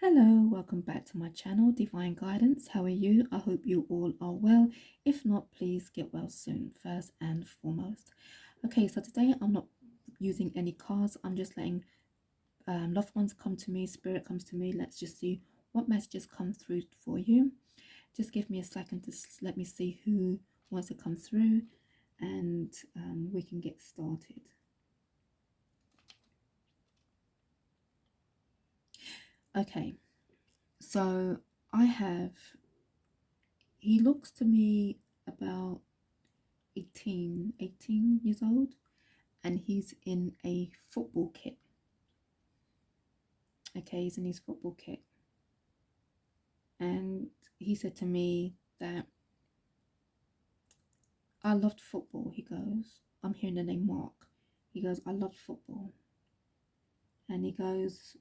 Hello, welcome back to my channel, Divine Guidance. How are you? I hope you all are well. If not, please get well soon, first and foremost. Okay, so today I'm not using any cards. I'm just letting loved ones come to me, spirit comes to me. Let's just see what messages come through for you. Just give me a second to let me see who wants to come through, and we can get started. Okay, so I have, he looks to me about 18 years old, and he's in a football kit. Okay, he's in his football kit. And he said to me that I loved football. He goes, I'm hearing the name Mark. He goes, I loved football. And he goes,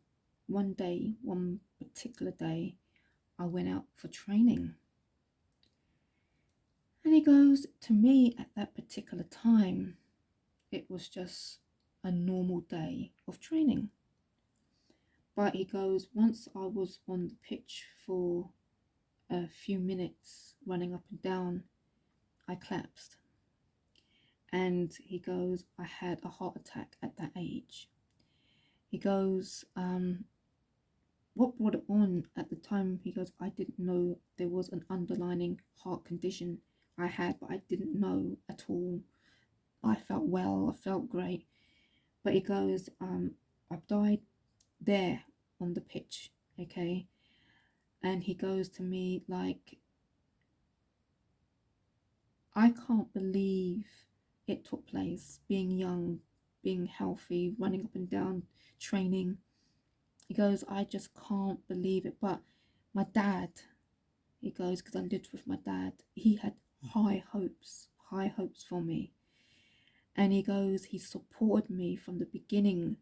one particular day, I went out for training. And he goes, to me at that particular time, it was just a normal day of training. But he goes, once I was on the pitch for a few minutes running up and down, I collapsed. And he goes, I had a heart attack at that age. He goes, what brought it on at the time? He goes, I didn't know there was an underlying heart condition I had, but I didn't know at all. I felt well, I felt great. But he goes, I've died there on the pitch, okay? And he goes to me like, I can't believe it took place, being young, being healthy, running up and down, training. He goes, I just can't believe it. But my dad, he goes, because I lived with my dad, he had high hopes for me. And he goes, he supported me from the beginning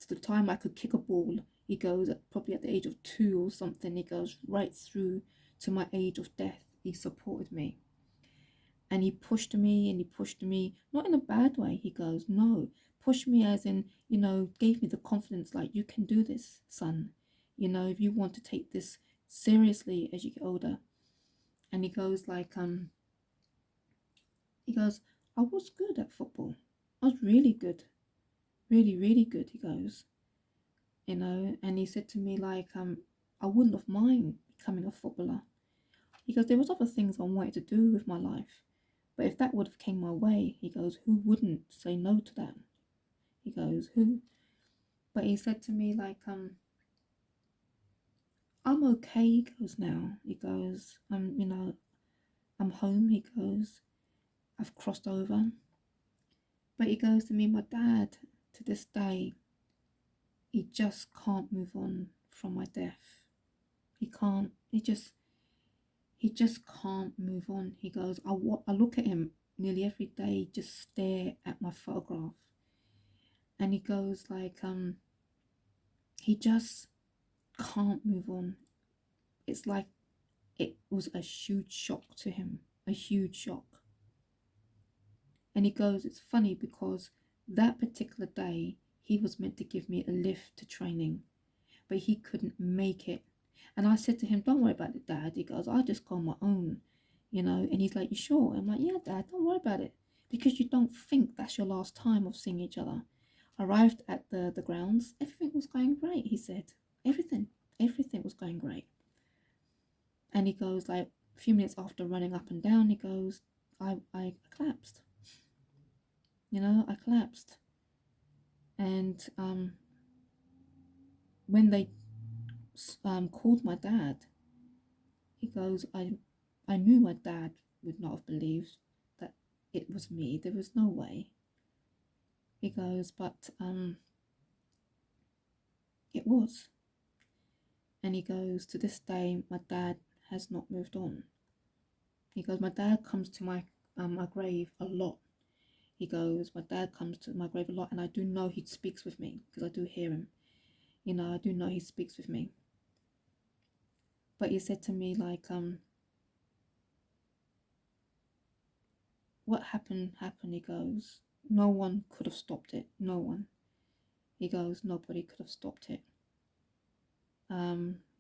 to the time I could kick a ball. He goes, probably at the age of 2 or something, he goes right through to my age of death. He supported me. And he pushed me and he pushed me, not in a bad way. He goes, no, push me as in, gave me the confidence, like, you can do this, son. If you want to take this seriously as you get older. And he goes like, he goes, I was good at football. I was really good, really, really good. He goes, and he said to me like, I wouldn't have mind becoming a footballer. He goes, there was other things I wanted to do with my life. But if that would have came my way, he goes, who wouldn't say no to that? He goes, who? But he said to me like, I'm okay. He goes, now. He goes, I'm home. He goes, I've crossed over. But he goes to me, my dad, to this day, he just can't move on from my death. He can't. He just can't move on. He goes, I look at him nearly every day, just stare at my photograph. And he goes like, he just can't move on. It's like it was a huge shock to him, a huge shock. And he goes, it's funny because that particular day he was meant to give me a lift to training, but he couldn't make it. And I said to him, don't worry about it, Dad. He goes, I'll just go on my own, and he's like, you sure? I'm like, yeah, Dad, don't worry about it, because you don't think that's your last time of seeing each other. Arrived at the grounds, everything was going great, he said. Everything was going great. And he goes like, a few minutes after running up and down, he goes, I collapsed. I collapsed. And when they called my dad, he goes, I knew my dad would not have believed that it was me. There was no way. He goes, but it was. And he goes, to this day, my dad has not moved on. He goes, my dad comes to my grave a lot. He goes, my dad comes to my grave a lot, and I do know he speaks with me because I do hear him. I do know he speaks with me. But he said to me like, what happened. He goes, no one could have stopped it. No one. He goes, nobody could have stopped it.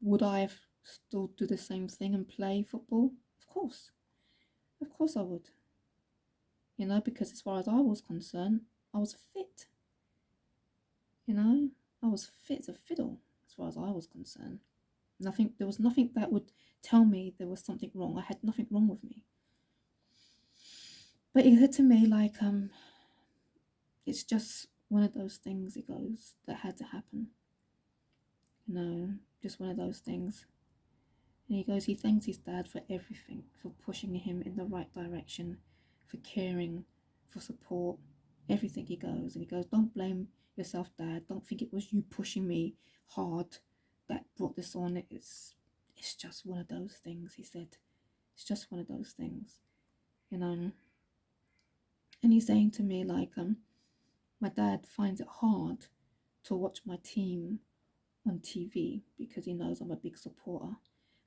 Would I have still do the same thing and play football? Of course I would. You know, because as far as I was concerned, I was fit. You know, I was fit as a fiddle as far as I was concerned. There was nothing that would tell me there was something wrong. I had nothing wrong with me. But he said to me, like, it's just one of those things, it goes, that had to happen. You know, just one of those things. And he goes, he thanks his dad for everything, for pushing him in the right direction, for caring, for support, everything, he goes. And he goes, don't blame yourself, Dad. Don't think it was you pushing me hard that brought this on. It's just one of those things, he said. It's just one of those things, you know. And he's saying to me, like, my dad finds it hard to watch my team on TV because he knows I'm a big supporter.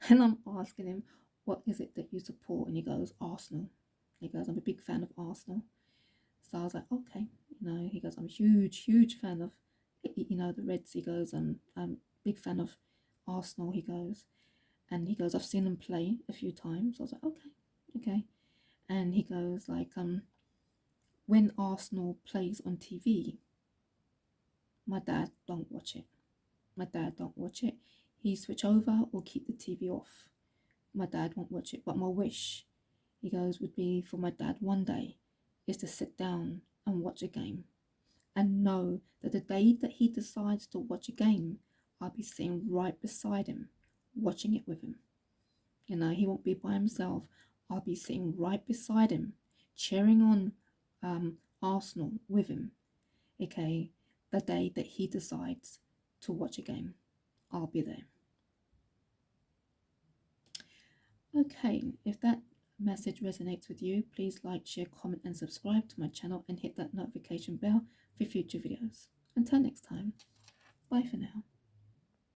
And I'm asking him, what is it that you support? And he goes, Arsenal. He goes, I'm a big fan of Arsenal. So I was like, okay. You know, he goes, I'm a huge fan of, you know, the Reds. He goes, I'm a big fan of Arsenal, he goes. And he goes, I've seen them play a few times. I was like, okay. And he goes, like, when Arsenal plays on TV, my dad don't watch it. He switch over or keep the TV off. My dad won't watch it. But my wish, he goes, would be for my dad one day is to sit down and watch a game and know that the day that he decides to watch a game, I'll be sitting right beside him, watching it with him. You know, he won't be by himself. I'll be sitting right beside him, cheering on Arsenal with him. Okay, the day that he decides to watch a game, I'll be there. Okay, if that message resonates with you, please like, share, comment, and subscribe to my channel and hit that notification bell for future videos. Until next time, bye for now.